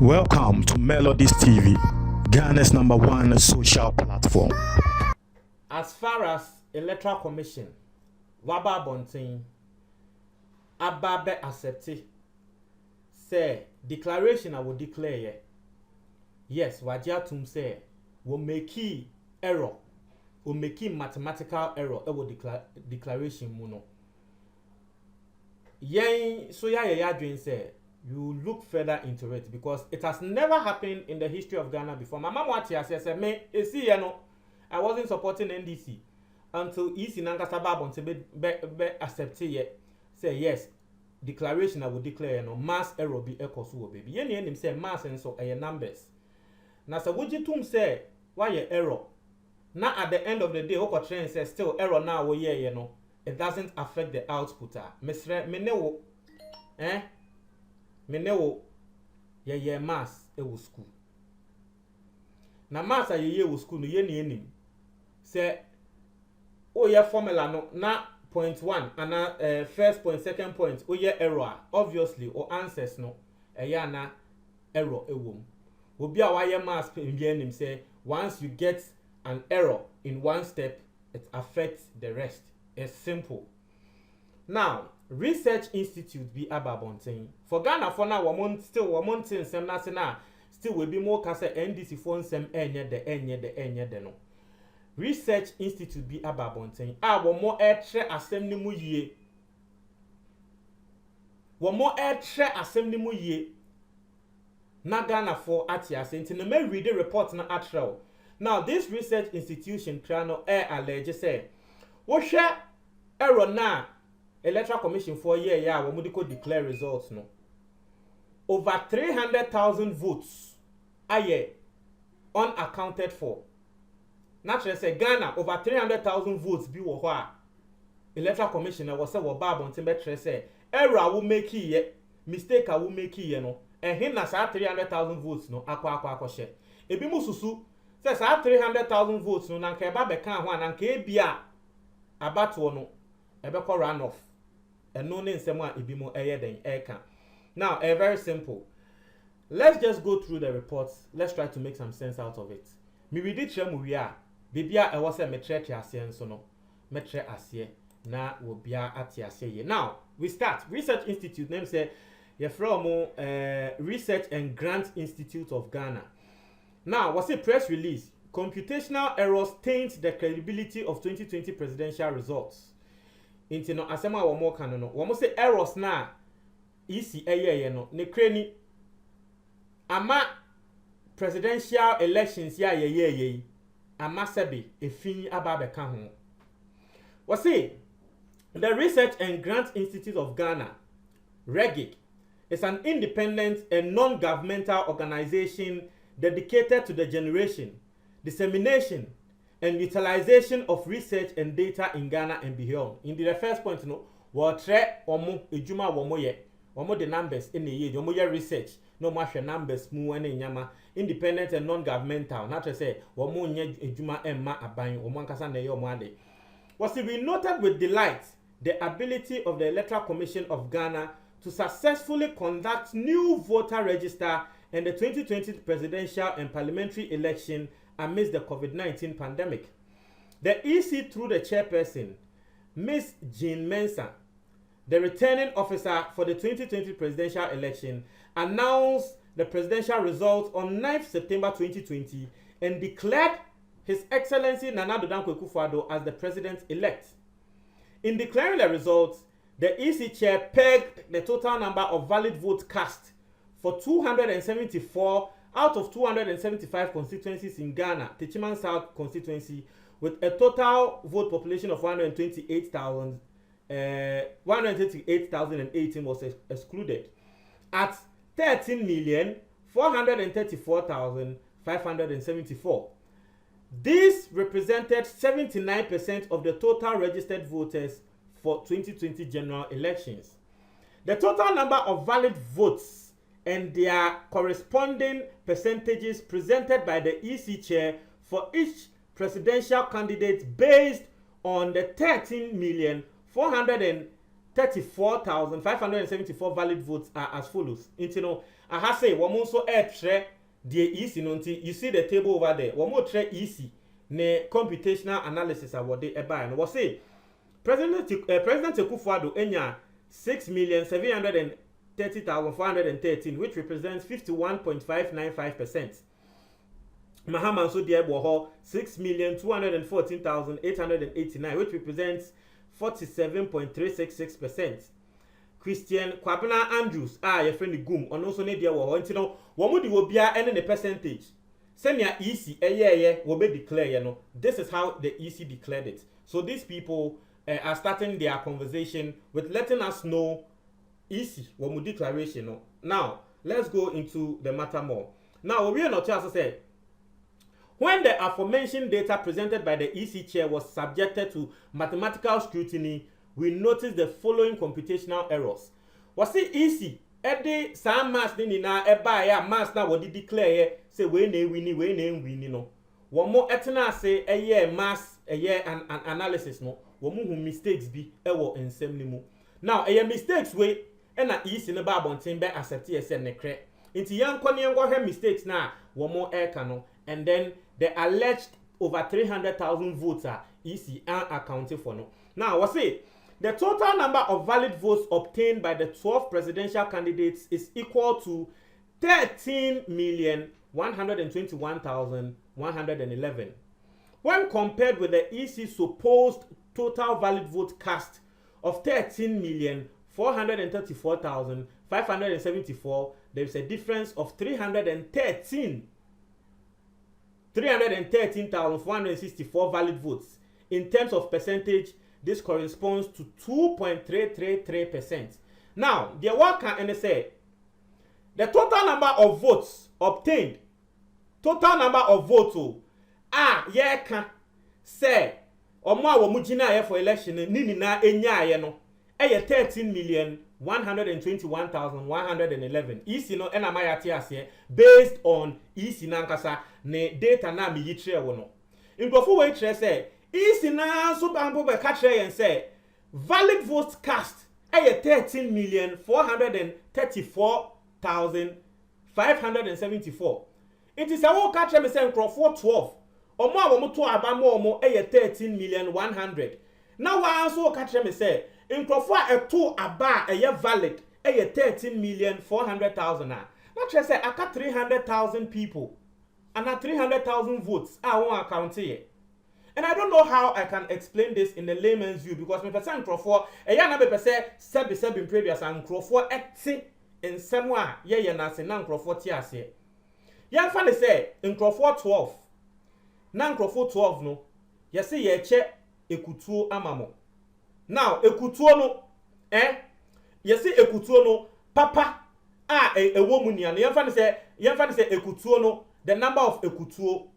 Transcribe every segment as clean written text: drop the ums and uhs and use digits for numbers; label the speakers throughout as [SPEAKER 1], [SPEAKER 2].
[SPEAKER 1] Welcome to Melodies TV, Ghana's #1 social platform.
[SPEAKER 2] As far as Electoral Commission, Waba Bontin, Ababe accepted, say declaration I will declare. Yes, Wajia Tum say, will make error, will make mathematical error, will declaration muno. Yen so ya dream say you look further into it because it has never happened in the history of Ghana before. My mama said, me, see, I wasn't supporting NDC until EC Nankasaba Bonte be accepted yet. Say yes, declaration I will declare mass error be equal to baby. Yen him say mass and so numbers. Now so would you tum say why your error? Now at the end of the day, Oko train says still error now it doesn't affect the output. Menewo Menewo ye mass school. Na mass ye school no ye ni enim. Say your formula no na point 1 and first point, second point, your error obviously or answers no na error ewom. Obi a why mass enim say once you get an error in one step, it affects the rest. It's simple. Now, Research Institute be ababonting. For Ghana for now, still still will be more kase NDC phone sem enye no. Research Institute be ababonting. More air assembly mu ye. More air assembly mu ye. Na Ghana for atia sent in the may read the report na atra. Now, this research institution crano air allege say, what share error na Electoral Commission for year when we declare results no. Over 300,000 votes are unaccounted for. Naturally say Ghana over 300,000 votes be what Electoral Commission was say what Bob on Timber say error will make ye mistake I will make ye no and him na say 300,000 votes no akwa share. Ebi mususu say 300,000 votes no na nke ba be kan ho na nke bia abato no ebe ko run off and no name sema ibimo den eka. Now very simple. Let's just go through the reports. Let's try to make some sense out of it. Me read it chemu wi a bibia e wo se metre ase nso no metre ase na wo bia ate ase ye. Now we start. Research Institute name say ye from Research and Grant Institute of Ghana. Now what's a press release? Computational errors taint the credibility of 2020 presidential results. Into no asema wo mo kan no. Wo say errors na isi eye no. Ne kreni ama presidential elections ya ye ama sebe efin aba be kan ho. Wo say the Research and Grant Institute of Ghana, REGIC, is an independent and non-governmental organization dedicated to the generation, dissemination, and utilization of research and data in Ghana and beyond. In the first point, no, what tre omo ejuma womo ye, womo the numbers in the year, womo ye research, no mashe numbers mu ene nyama, independent and non-governmental. Not to say womo nye ejuma emma abayin, womo nkasa ne yo mwade. Was we noted with delight the ability of the Electoral Commission of Ghana to successfully conduct new voter register and the 2020 presidential and parliamentary election amidst the COVID-19 pandemic. The EC, through the chairperson, Ms. Jean Mensah, the returning officer for the 2020 presidential election, announced the presidential results on 9th September 2020 and declared His Excellency Nana Addo Dankwa Akufo-Addo as the president-elect. In declaring the results, the EC chair pegged the total number of valid votes cast for 274 out of 275 constituencies in Ghana, Techiman South constituency, with a total vote population of 128,018 was excluded at 13,434,574. This represented 79% of the total registered voters for 2020 general elections. The total number of valid votes and their corresponding percentages presented by the EC chair for each presidential candidate based on the 13,430,000 34,574 valid votes are as follows. Into no, I have say one so tre the easy no. You see the table over there. One more tre easy ne computational analysis award de eba and was say President Akufo-Addo enya 6,730,413, which represents 51.595%. Mahama so there bo 6,214,889, which represents 47.366%. Christian Kwabena Andrews your friend Gum on also ne there wo nti no wo mu di wo bia ene the percentage. Senior EC will be declared, you know. This is how the EC declared it. So these people are starting their conversation with letting us know EC what declaration. No? Now let's go into the matter more. Now we are not just say when the aforementioned data presented by the EC chair was subjected to mathematical scrutiny, we noticed the following computational errors. Was it EC? Ede some mass ni na eba ya mass na wodi declare say we na wini no wo mo etena say mass an analysis no wo mo hu mistakes bi ewo ensem ni mu now mistakes we na easy ne ba abonten be accept yes ne kre nti yanko ne yango he mistakes na wo mo eka no and then the alleged over 300,000 votes are easy and accounted for no. Now we say the total number of valid votes obtained by the 12 presidential candidates is equal to 13,121,111. When compared with the EC's supposed total valid vote cast of 13,434,574, there is a difference of 313,464 valid votes. In terms of percentage, this corresponds to 2.333%. Now, the worker and say the total number of votes obtained, total number of votes can say omo wo mugina for election ni na enya no 13,121,111. Easy no ena mayati ase based on easy nankasa ne data na me yitre wo no. Nkofo we tre say easy na so bambo be ka tre yen say valid votes cast 13,434,574. It is a wo ka tre me say nkrofo 12 omo a wo mo to abamo omo 13,100,000. Now wa also ka tre me say nkrofo a eto aba valid 13,400,000 na tre say aka 300,000 people and 300,000 votes I won account here. And I don't know how I can explain this in the layman's view because me person nkrofo na be pese sebi previous and nkrofo eti in semwa ye na se na nkrofo ti ase. Yan fa ne say nkrofo 12 na nkrofo 12 no ye se ye che ekutuo amamo. Now ekutuo no ye se ekutuo no papa ewo mu nia no yan fa ne say ekutuo no the number of ekutuo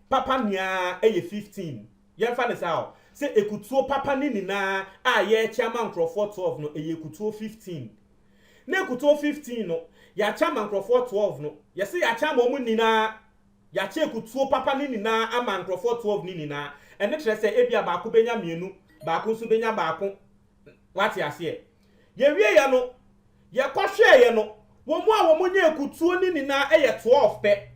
[SPEAKER 2] papa nia 15. Yan fa ne say ekutuo papa ni na ye chairman nkrofo 12 no ekutuo 15. Na ekutuo 15 no ya chairman nkrofo 12 no ye se ya chairman mu ni na ya che ekutuo papa ni na ama nkrofo 12 ni na ene tre say ebia ba ko benya mienu ba ko so benya ba ko wati ase ye wie ya no ye kohwe ye no wo mu a wo mu nya ekutuo ni na 12 pe.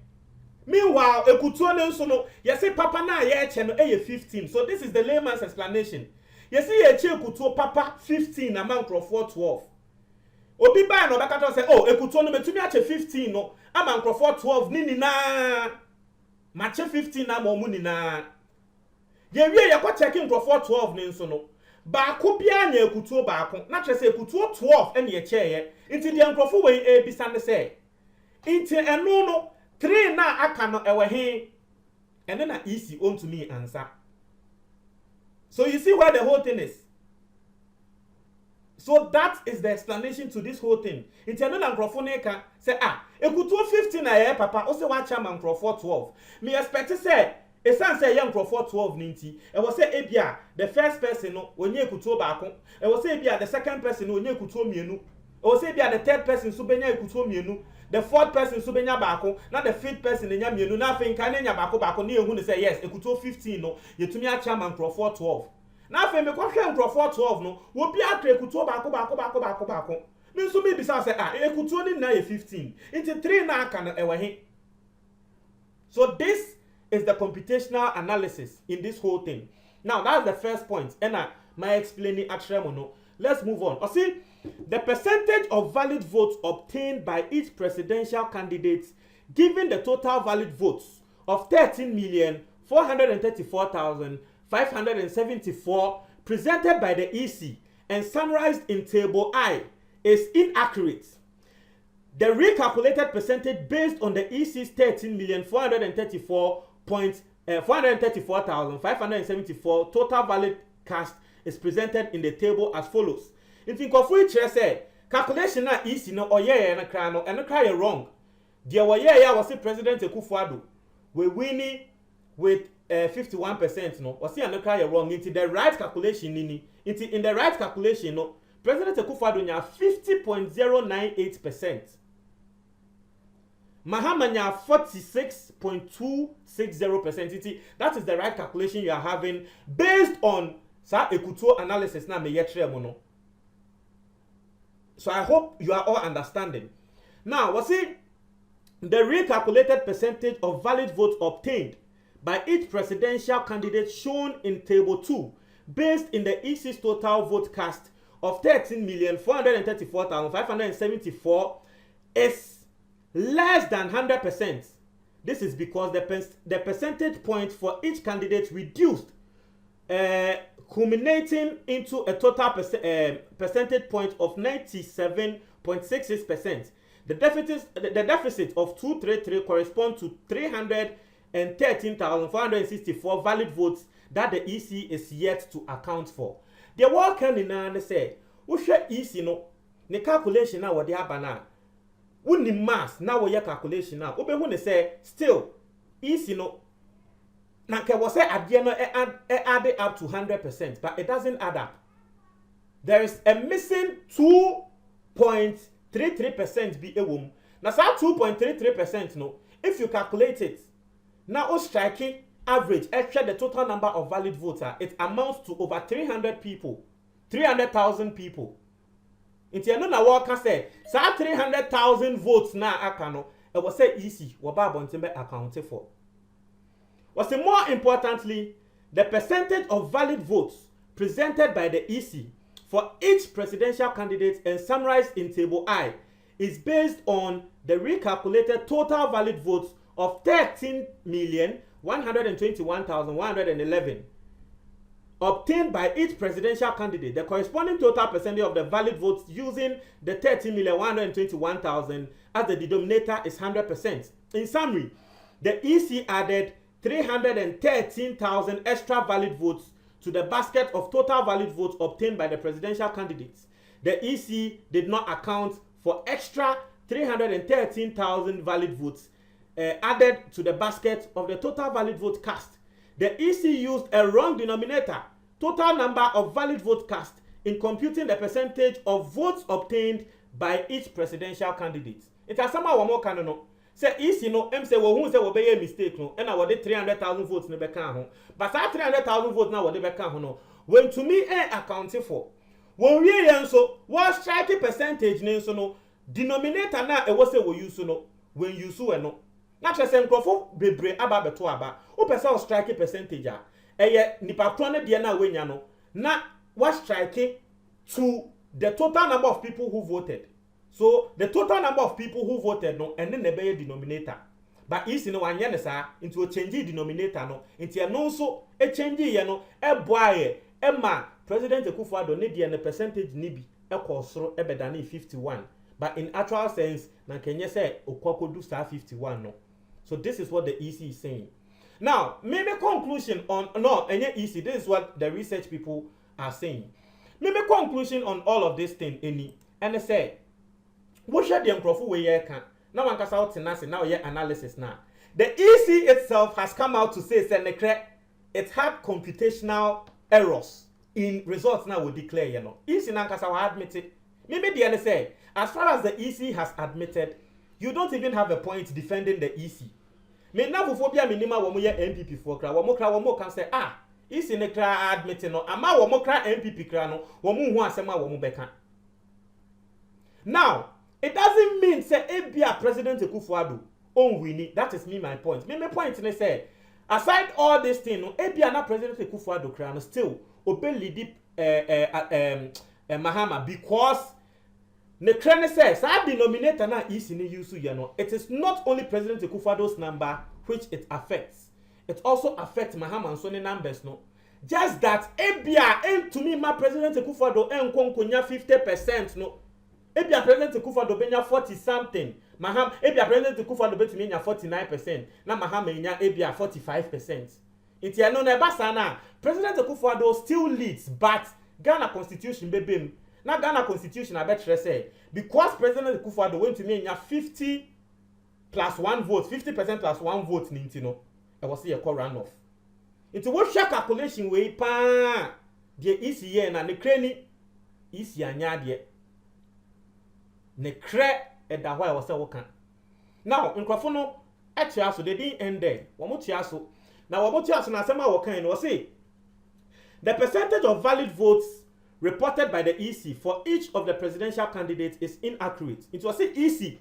[SPEAKER 2] Meanwhile, ekutuo ne nso no ye say papa na ye che no 15. So this is the layman's explanation. Ye say ye che ekutuo papa 15 na man nkrofo 12. Obi ba no beka to say ekutuo no metumi ache 15 no ama nkrofo 12 ni na ma che 15 na mo mu ni na ye wie ye kwa check nkrofo 12 ni nso no ba ko bia nya ekutuo ba ko na che say ekutuo 12 ene ye che ye nti de nkrofo we bisa ne say nti eno no 3 na aka no ewe he and then easy on to me answer. So you see where the whole thing is. So that is the explanation to this whole thing. It's another microphone say ekutuo 15 na papa o say wa chairman microphone 12. Me expect say e san say young microphone 12 ninti. E was say ebia the first person no onye ekutuo ba ko. E was say ebia the second person no onye ekutuo mienu. E was say ebia the third person so benya ekutuo mienu. The fourth person so benya baako na the fifth person enya mienu na afi nka na enya baako na ehu ne say yes ekutuo 15 no yetumi a chairman nkrofo 12. na afa me kwahwe nkrofo 12 no wo bi atra ekutuo baako me nso me bisa say ekutuo ni na ye 15 into 3 na aka no ewe he. So this is the computational analysis in this whole thing. Now that's the first point and my explaining atremono. Let's move on. See, the percentage of valid votes obtained by each presidential candidate given the total valid votes of 13,434,574 presented by the EC and summarized in table I is inaccurate. The recalculated percentage based on the EC's 13,434,574 total valid cast is presented in the table as follows. If you go for it, say calculation na EC no oye na kra no and cry wrong. The oye was the President Akufo-Addo we winning with 51% no. Was and cry wrong into the right calculation in the right calculation no. President Akufo-Addo nya 50.098%. Mahama nya 46.260%. That is the right calculation you are having based on sa ekutuo analysis na me yetre mo no. So I hope you are all understanding. Now, was it the recalculated percentage of valid votes obtained by each presidential candidate shown in table 2 based in the EC's total vote cast of 13,434,574 is less than 100%. This is because the percentage point for each candidate reduced, culminating into a total percentage point of 97.66%. The deficit of 233 corresponds to 313,464 valid votes that the EC is yet to account for. The work can say, we share EC no, the calculation now what they have na. Wouldn't mass now we calculation now. Open when they say still EC no. Now can was say at the end add up to 100%, but it doesn't add up. There is a missing 2.33% be a womb. Now that 2.33% no. If you calculate it, now striking average extra the total number of valid voters, it amounts to over 300 people, 300,000 people. Inti eno na waka say sa 300,000 votes na aka no e was say easy wo ba bontembe account for. Was more importantly, the percentage of valid votes presented by the EC for each presidential candidate and summarized in table I is based on the recalculated total valid votes of 13,121,111 obtained by each presidential candidate. The corresponding total percentage of the valid votes using the 13,121,000 as the denominator is 100%. In summary, the EC added 313,000 extra valid votes to the basket of total valid votes obtained by the presidential candidates. The EC did not account for extra 313,000 valid votes added to the basket of the total valid vote cast. The EC used a wrong denominator, total number of valid vote cast, in computing the percentage of votes obtained by each presidential candidate. It has somehow one more canon. No. Say EC no, say who say be a mistake no, and I would 300,000 votes ne beka ho. But that 300,000 votes now would beka ho no. When to me accounting for. When we so what strike percentage ne so no denominator na e wo say we use no when you so no. Na chese nkrofo bebre aba beto aba. O pesa strike percentage a eye nipa kro ne de na wenya no. Na what strike to the total number of people who voted. So the total number of people who voted no and then the denominator. But is no one yenesa into a change denominator no into no so a change ye no e boy e ma President Akufo-Addo ne de na percentage ni bi e kosoro e bedane 51. But in actual sense na kenye say okwakodu star 51 no. So this is what the EC is saying. Now, maybe conclusion on no any EC, this is what the research people are saying. Maybe conclusion on all of this thing any and they say what should the nkrofo we here can now one kasa out now your analysis now. The EC itself has come out to say it had computational errors in results now will declare you know. EC now kasa will admit it. Maybe the other say as far as the EC has admitted, you don't even have a point defending the EC. Me na phobia minima wo mo ye MPP for kra wo mo can say isi ne kra admit no ama wo mo kra MPP kra no wo mo hu asema wo mo beka. Now it doesn't mean say ebia President Akufo-Addo on winning. That is my point. My point is say aside all this thing no ebia na President Akufo-Addo kra no still obey lead Mahama because ne kra says sa denominator na isi ne use you know. It is not only President Akufo-Addo's number which it affects. It also affects Mahama and Sonny numbers no. Just that ebia and to me my President Akufo-Addo enkonkonya 50% no. Ebia President Akufo-Addo benya 40 something. Mahama ebia President Akufo-Addo betumi nya 49%. Na Mahama nya ebia 45%. Inti ano na basa na President Akufo-Addo still leads but Ghana constitution bebem. Na Ghana constitution abetre say because President Akufo-Addo went to me nya 50 plus 1 vote, 50% plus 1 vote ninti no. I was here call runoff. Into what share calculation way pa the isi ye na ne kreni isi anya de ne kre eda hwa was say wokan. Now nkrofo no etia so they didn't end there. Wo mo tia so. Na wo mo tia so na asema wokan no say the percentage of valid votes reported by the EC for each of the presidential candidates is inaccurate. It was say EC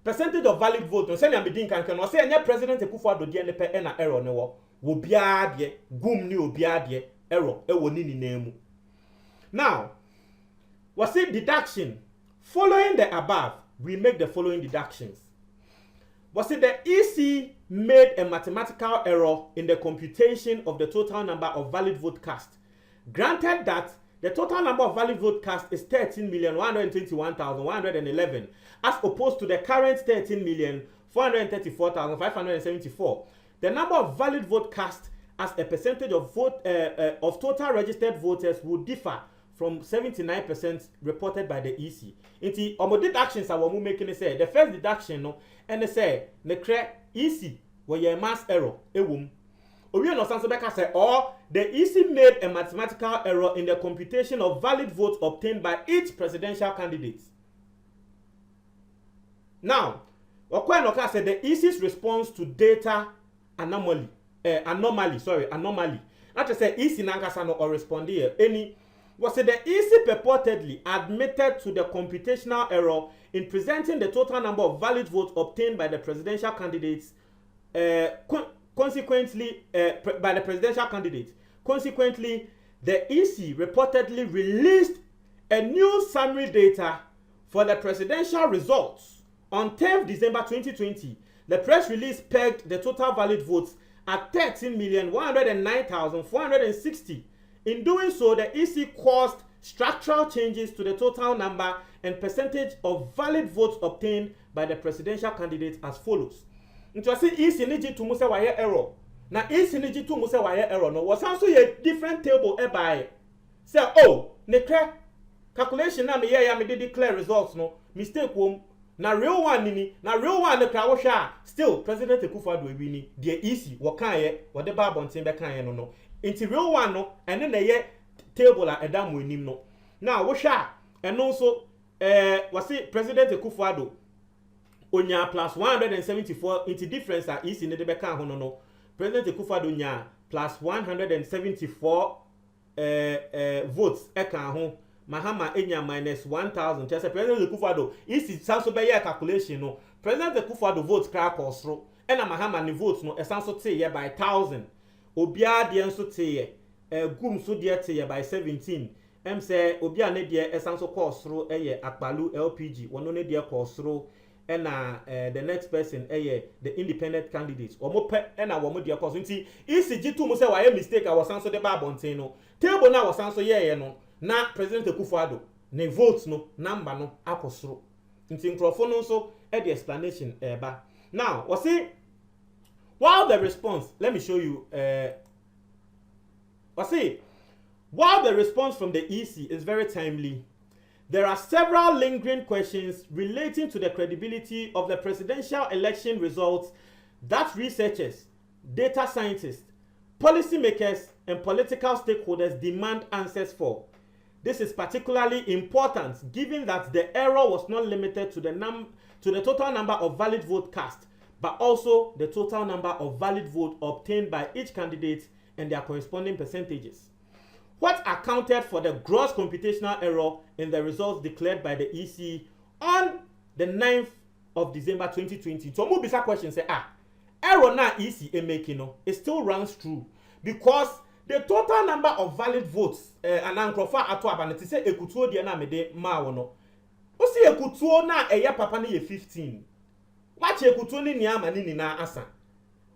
[SPEAKER 2] percentage of valid vote no say na bedin kankan no say anya President Akufo-Addo de ne pe na error ne wo bia de gum ni obia de error e wo ni nemu. Now was it deduction following the above we make the following deductions. Was it the EC made a mathematical error in the computation of the total number of valid vote cast. Granted that the total number of valid vote cast is 13,121,111 as opposed to the current 13,434,574. The number of valid vote cast as a percentage of vote of total registered voters would differ from 79% reported by the EC. Inti omo deductions are what we making say the first deduction no and they say the EC was a mass error ewum. Obi no sanso beka say or the EC made a mathematical error in the computation of valid votes obtained by each presidential candidate. Now, Okwenoka said the EC's response to data anomaly. Not to say EC nankasa no or respond here. Any was the EC purportedly admitted to the computational error in presenting the total number of valid votes obtained by the presidential candidates consequently by the presidential candidate. Consequently, the EC reportedly released a new summary data for the presidential results on 10th December 2020. The press release pegged the total valid votes at 13,109,460. In doing so, the EC caused structural changes to the total number and percentage of valid votes obtained by the presidential candidates as follows. Nti say EC niji to muse waye error. Na EC niji to muse waye error no was also a different table by. Say oh, ne calculation na me ya me declare results no mistake wom. Na real one nini, na real one the crowd still President Akufo-Addo wini the EC wo kan ye wo de ba bonten be kan ye no no. Inti real one no ene na ye table a edam wenim no. Now wo sha eno so was it President Akufo-Addo onya plus 174 into difference are EC ne de be kan ho no no. President Akufo-Addo nya plus 174 votes e kan ho. Mahama enya minus 1,000. Just President Akufo-Addo EC sanso be ye calculation no. President Akufo-Addo votes crack osro. Ena Mahama ni votes no esanso te ye by 1,000. Obia de enso te ye gum so de te ye by 17. Say obia ne de esanso ko osro eye akpalu LPG wono ne de ko osro ena the next person eye the independent candidates omo pe ena wo mo de ko so nti ECG to mo say wa mistake a wasanso de ba bonten no table na wasanso ye no na President Akufo-Addo ne votes no number no akosro nti nkrofo no so the explanation ba now we see while the response let me show you while the response from the EC is very timely, there are several lingering questions relating to the credibility of the presidential election results that researchers, data scientists, policymakers, and political stakeholders demand answers for. This is particularly important given that the error was not limited to the total number of valid vote cast, but also the total number of valid votes obtained by each candidate and their corresponding percentages. What accounted for the gross computational error in the results declared by the EC on the 9th of December 2020? So, more bizarre question say, error na EC making no, it still runs true because the total number of valid votes and ankrofa ato abanati say ekutuo de na mede ma wo no. O si ekutuo na eye papa na ye 15. Wache ekutuo ni niama ni nina asa.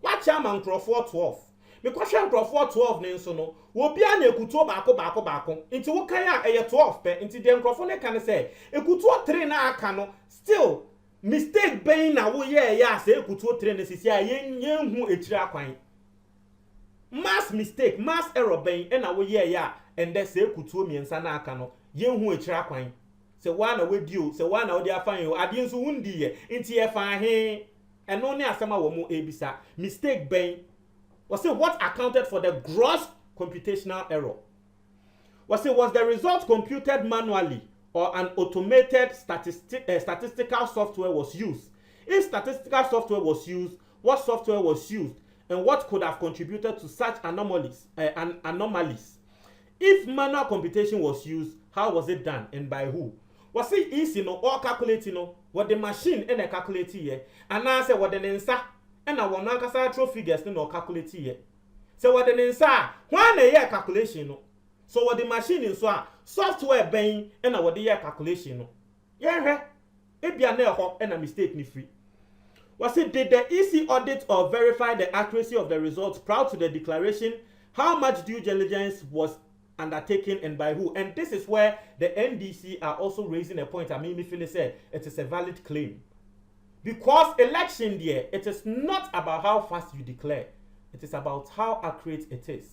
[SPEAKER 2] Wache ama nkrofo 12. Because nkrofo 12 ne nso no, wo bia na ekutuo baako. Nti wo kan a eye 12 pe, nti de nkrofo ne kan say ekutuo 3 na aka no, still mistake ben na wo ye ya say ekutuo 3 ne sisi a yen hu etiri akwan. Mass mistake, mass error ben na wo ye ya ende say ekutuo miensa na aka no, yen hu etiri akwan. Se one na wedi o, se one na odi afan yo, ade nso wundi ye, nti ye fan he, eno ne asema wo mu ebisa. Mistake ben was say what accounted for the gross computational error? Was the result computed manually or an automated statistical software was used? If statistical software was used, what software was used and what could have contributed to such anomalies? If manual computation was used, how was it done and by who? Was it easy no or calculating no what the machine and a calculator here and I say what the nensa and I want to throw figures no calculate here. So what the nensa one a year calculation no. So what the machine is software being and what the year calculation no. Yeah, it be a hop and a mistake ni free. Was it did the EC audit or verify the accuracy of the results prior to the declaration? How much due diligence was undertaken and by who? And this is where the NDC are also raising a point. I mean, if you say it is a valid claim. Because election there, it is not about how fast you declare. It is about how accurate it is.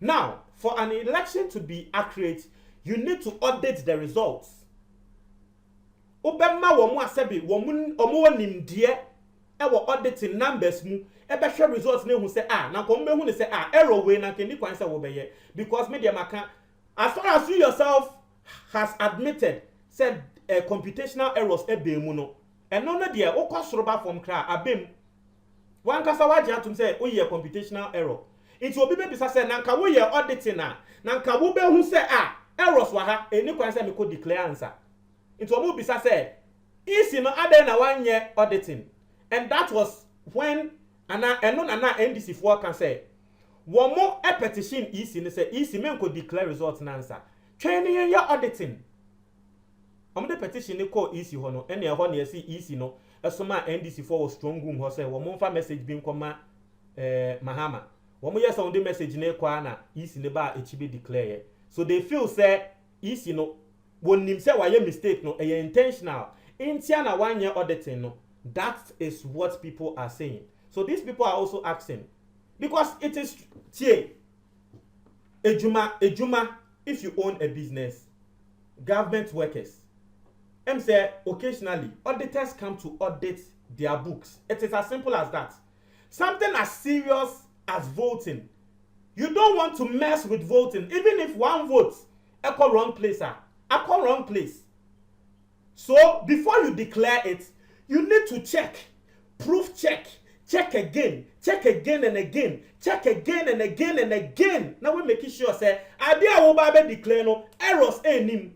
[SPEAKER 2] Now, for an election to be accurate, you need to audit the results. Obema womu asebi womu nimdie ewo auditing numbers mu ebe hwe results ne hu say na ko mbe hu ne say error we na keni kwan say wo beye because media maka as far as you yourself has admitted said computational errors ebe mu no eno no de o kwasoroba from kra abem wan kasa waje atum say o ye computational error it obi be bisa say na nka wo ye auditing na nka wo be hu say errors wa ha eni kwan say me ko declare answer it omo bisa say easy no ade na one year auditing and that was when eno na NDC for can say one more a petition easy ne say easy men ko declare results na answer training your auditing the petition ne call easy ho no ene ho na see easy no esoma NDC for was strong room ho say wo mo fa message bi nkoma mahama wo mo yes on the message ne kwa na easy ne ba echibe declare so they feel say easy no won nim say why mistake no e intentional intia na one year auditing no that is what people are saying. So these people are also asking because it is ejuma if you own a business, government workers say occasionally auditors come to audit their books. It is as simple as that. Something as serious as voting. You don't want to mess with voting even if one vote echo wrong place echo wrong place. So before you declare it, you need to check, proof check again and again, check again and again and again. Now we making sure say idea wo ba be declare no errors enim.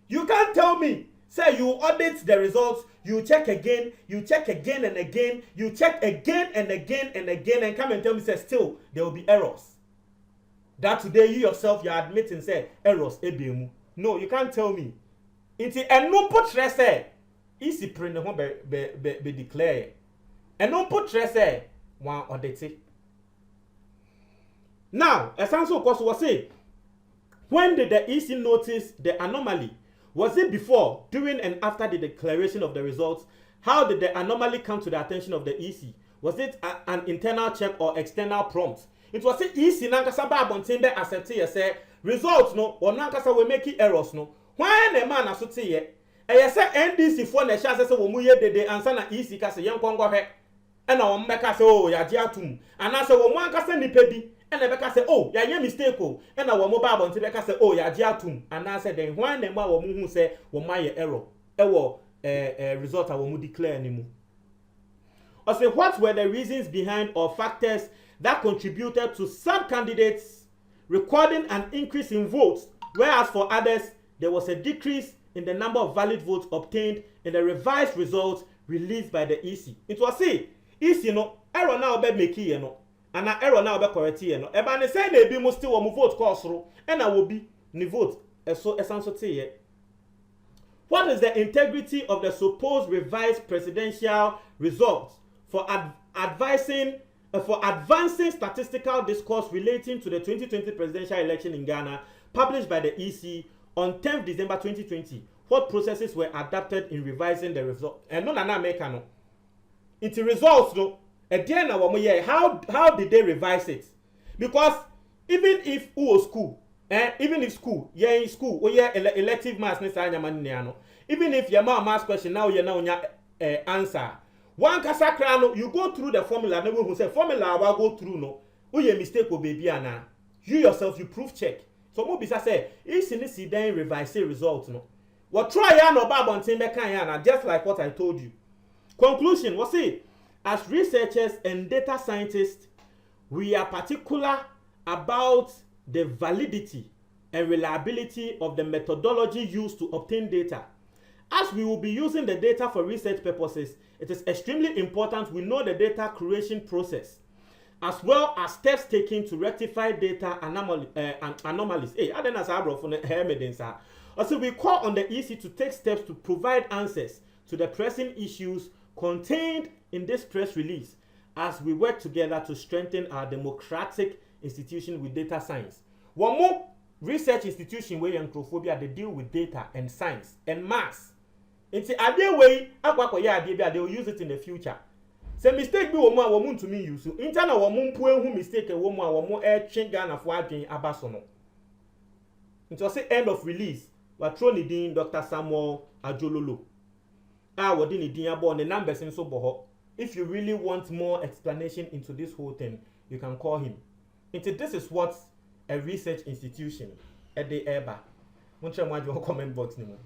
[SPEAKER 2] You can't tell me say you audit the results, you check again and again, you check again and again and again and come and tell me say still there will be errors. That today you yourself you are admitting say errors ebemu. No, you can't tell me. Inti enu put say easy print ho be declare. Enu put say one audit. Now, as also course was say when did the EC notice the anomaly? Was it before, during and after the declaration of the results? How did the anomaly come to the attention of the EC? Was it an internal check or external prompt? It was the EC nankasa ba abontin be accept say results no or nankasa we make errors no. Why na man asote ye? E say NDC for na sha say wo mu ye dede ansa na EC ka say yen kwongwo hwe. E na wo mbeka say oh ya je atum. Ana say wo mu ankasa nipa bi e na beka say oh ya ye mistake oh. E na wo mu ba abontin beka say oh ya je atum. Ana say then why na ma wo mu hu say wo ma ye error. E wo result a wo mu declare ni mu. Or say what were the reasons behind or factors that contributed to some candidates recording an increase in votes, whereas for others there was a decrease in the number of valid votes obtained in the revised results released by the EC. It was say EC no error now be make here no and na error now be correct here no. Eba ne say na ebi mo still wo vote course ro and na wo bi ni vote so esanso te ye. What is the integrity of the supposed revised presidential results for advancing statistical discourse relating to the 2020 presidential election in Ghana, published by the EC on 10th December 2020? What processes were adapted in revising the result? And no na make no. Into results no. Again, how did they revise it? Because even if who was school, even if school, in school, elective maths even if your maths question now you know answer. One kasakra you go through the formula, never who say formula will go through no. Your mistake will be ana. You yourself you proof check. So mo bisa say if you see then revise the result no. What try ya no bad on team just like what I told you. Conclusion was it. As researchers and data scientists, we are particular about the validity and reliability of the methodology used to obtain data. As we will be using the data for research purposes, it is extremely important we know the data creation process, as well as steps taken to rectify data anomalies. Also, we call on the EC to take steps to provide answers to the pressing issues contained in this press release as we work together to strengthen our democratic institution with data science. One more research institution where Anthrophobia they deal with data and science and maths. It's a day way they will use it in the future. Say mistake be woman to me use. Internal woman who mistake a woman change Ghana for abasono. It was the end of release. Watroni din Dr. Samuel Ajololo. Wadini din abo the numbers in so boho. If you really want more explanation into this whole thing, you can call him. This is what a research institution at the EBA. Comment box ni mo.